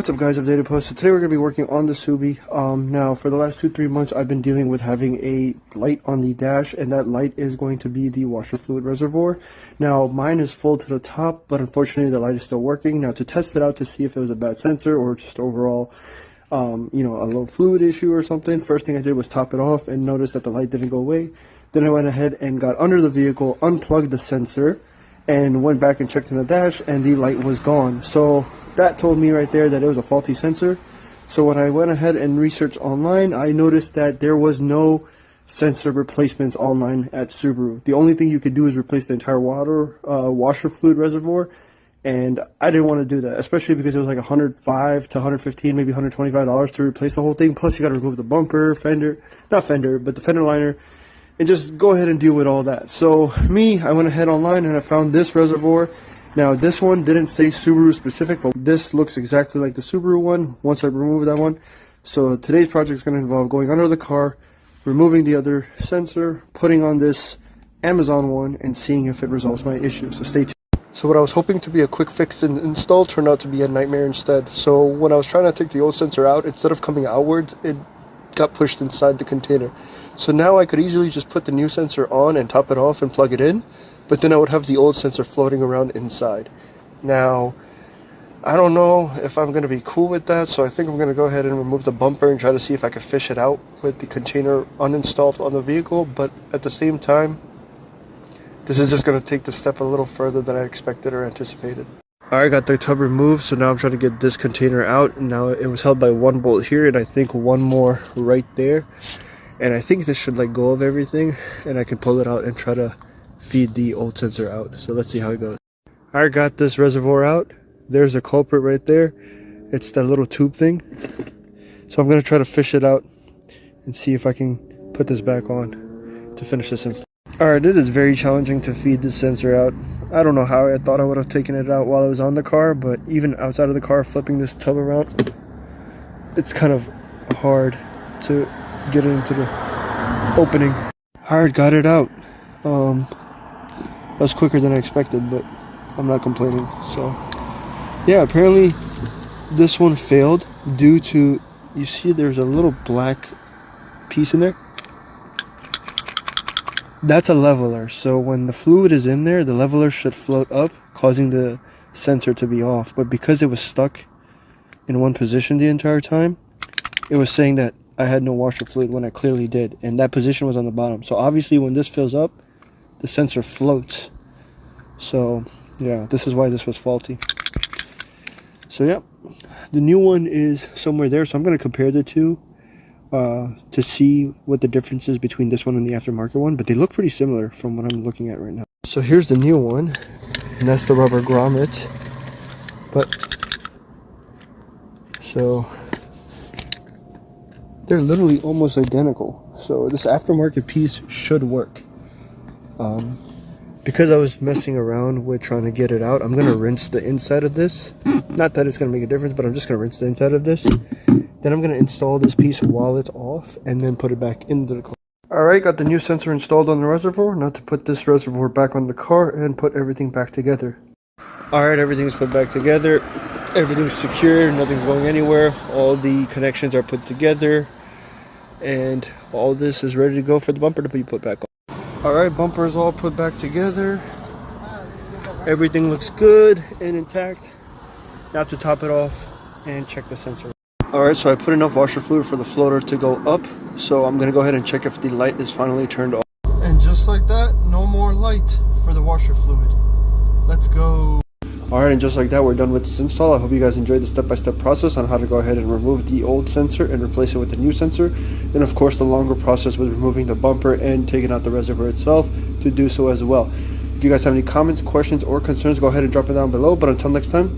What's up guys, Updated Post. So today we're going to be working on the Subi. Now for the last 2-3 months I've been dealing with having a light on the dash, and that light is going to be the washer fluid reservoir. Now mine is full to the top, but unfortunately the light is still working. Now to test it out to see if it was a bad sensor or just overall a low fluid issue or something, first thing I did was top it off and noticed that the light didn't go away. Then I went ahead and got under the vehicle, unplugged the sensor, and went back and checked in the dash, and the light was gone. So that told me right there that it was a faulty sensor. So when I went ahead and researched online, I noticed that there was no sensor replacements online at Subaru. The only thing you could do is replace the entire washer fluid reservoir, and I didn't want to do that, especially because it was like $105 to $115, maybe $125 to replace the whole thing. Plus you got to remove the bumper, the fender liner, and just go ahead and deal with all that. So I went ahead online and I found this reservoir. Now this one didn't say Subaru specific, but this looks exactly like the Subaru one once I remove that one. So today's project is going to involve going under the car, removing the other sensor, putting on this Amazon one, and seeing if it resolves my issue. So stay tuned. So what I was hoping to be a quick fix and install turned out to be a nightmare instead. So when I was trying to take the old sensor out, instead of coming outwards, it got pushed inside the container. So now I could easily just put the new sensor on and top it off and plug it in, but then I would have the old sensor floating around inside. Now I don't know if I'm going to be cool with that, so I think I'm going to go ahead and remove the bumper and try to see if I can fish it out with the container uninstalled on the vehicle. But at the same time, this is just going to take the step a little further than I expected or anticipated. Alright, got the tub removed, so now I'm trying to get this container out. And now it was held by one bolt here, and I think one more right there. And I think this should let go of everything, and I can pull it out and try to feed the old sensor out. So let's see how it goes. Alright, got this reservoir out. There's a culprit right there. It's that little tube thing. So I'm going to try to fish it out and see if I can put this back on to finish this install. Alright, it is very challenging to feed this sensor out. I don't know how I thought I would have taken it out while I was on the car, but even outside of the car, flipping this tub around, it's kind of hard to get it into the opening. Alright, got it out. That was quicker than I expected, but I'm not complaining. So yeah, apparently this one failed due to, you see there's a little black piece in there. That's a leveler, so when the fluid is in there, the leveler should float up, causing the sensor to be off. But because it was stuck in one position the entire time, it was saying that I had no washer fluid when I clearly did, and that position was on the bottom. So obviously when this fills up, the sensor floats. So yeah, this is why this was faulty. So yeah, the new one is somewhere there, so I'm going to compare the two to see what the difference is between this one and the aftermarket one, but they look pretty similar from what I'm looking at right now. So here's the new one, and that's the rubber grommet. So they're literally almost identical. So this aftermarket piece should work. Because I was messing around with trying to get it out, I'm going to rinse the inside of this. Not that it's going to make a difference, but I'm just going to rinse the inside of this. Then I'm going to install this piece while it's off and then put it back into the car. Alright, got the new sensor installed on the reservoir. Now to put this reservoir back on the car and put everything back together. Alright, everything's put back together. Everything's secure, nothing's going anywhere. All the connections are put together. And all this is ready to go for the bumper to be put back on. Alright, bumper is all put back together. Everything looks good and intact. Now to top it off and check the sensor. Alright, so I put enough washer fluid for the floater to go up. So I'm going to go ahead and check if the light is finally turned off. And just like that, no more light for the washer fluid. Let's go. Alright, and just like that, we're done with this install. I hope you guys enjoyed the step-by-step process on how to go ahead and remove the old sensor and replace it with the new sensor. Then of course the longer process with removing the bumper and taking out the reservoir itself to do so as well. If you guys have any comments, questions, or concerns, go ahead and drop it down below. But until next time,